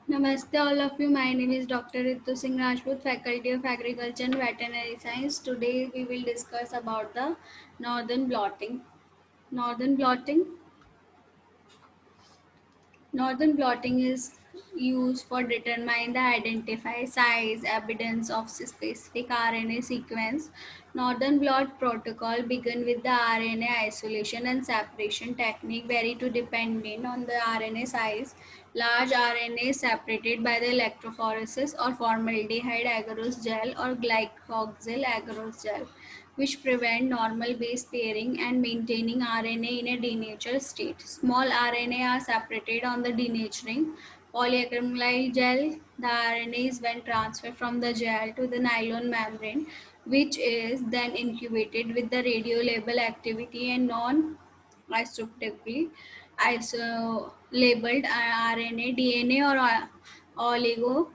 Namaste all of you. My name is Dr. Ritu Singh Rajput, Faculty of Agriculture and Veterinary Science. Today we will discuss about the northern blotting. Northern blotting Northern blotting is used for determine the identify size evidence of specific RNA sequence. Northern blot protocol begin with the RNA isolation and separation technique vary to depending on the RNA size. Large RNA separated by the electrophoresis or formaldehyde agarose gel or glycoxyl agarose gel, which prevent normal base pairing and maintaining RNA in a denatured state. Small RNA are separated on the denaturing polyacrylamide gel. The RNA is then transferred from the gel to the nylon membrane, which is then incubated with the radiolabel activity and non-isotonically labeled RNA, DNA, or oligo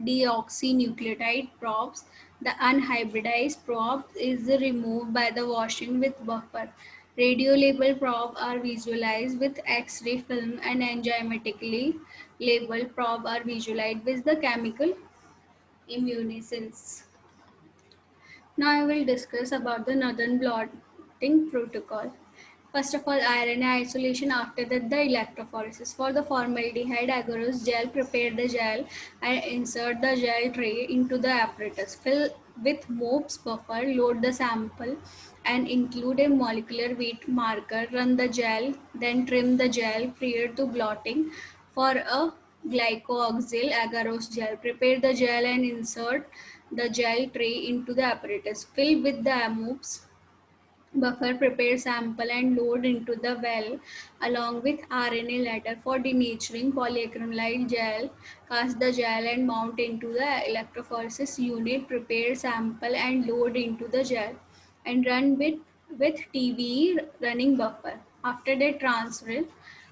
deoxynucleotide probes. The unhybridized probe is removed by the washing with buffer. Radiolabeled probes are visualized with X-ray film and enzymatically labeled probes are visualized with the chemical immunescence. Now I will discuss about the northern blotting protocol. First of all, RNA isolation. After that, the electrophoresis. For the formaldehyde agarose gel, prepare the gel and insert the gel tray into the apparatus. Fill with MOPS buffer, load the sample and include a molecular weight marker. Run the gel, then trim the gel prior to blotting. For a glycoxyl agarose gel, prepare the gel and insert the gel tray into the apparatus. Fill with the MOPS buffer, prepare sample and load into the well along with RNA ladder for denaturing polyacrylamide gel. Cast the gel and mount into the electrophoresis unit. Prepare sample and load into the gel and run with TBE running buffer. After that, transfer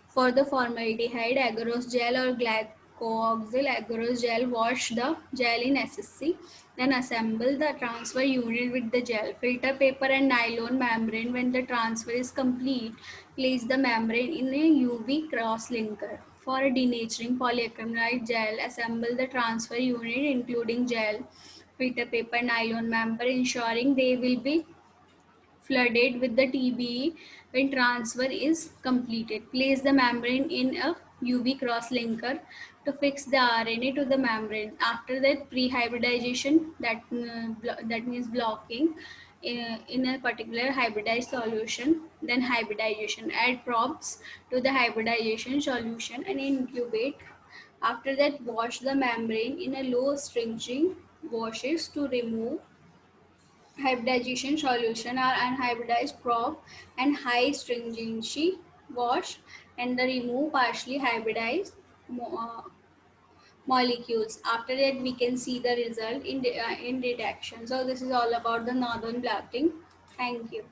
for the formaldehyde agarose gel or glycoxyl agarose gel, wash the gel in SSC. Then assemble the transfer unit with the gel, filter paper and nylon membrane. When the transfer is complete, place the membrane in a UV cross linker. For denaturing polyacrylamide gel, assemble the transfer unit including gel, filter paper, nylon membrane, ensuring they will be flooded with the TBE when transfer is completed. Place the membrane in a UV cross-linker to fix the RNA to the membrane. After that, pre-hybridization, that means blocking in a particular hybridized solution. Then hybridization, add probes to the hybridization solution and incubate. After that, wash the membrane in a low stringing washes to remove hybridization solution are unhybridized probe and high stringency wash and the remove partially hybridized molecules. After that, we can see the result in detection. So this is all about the northern blotting. Thank you.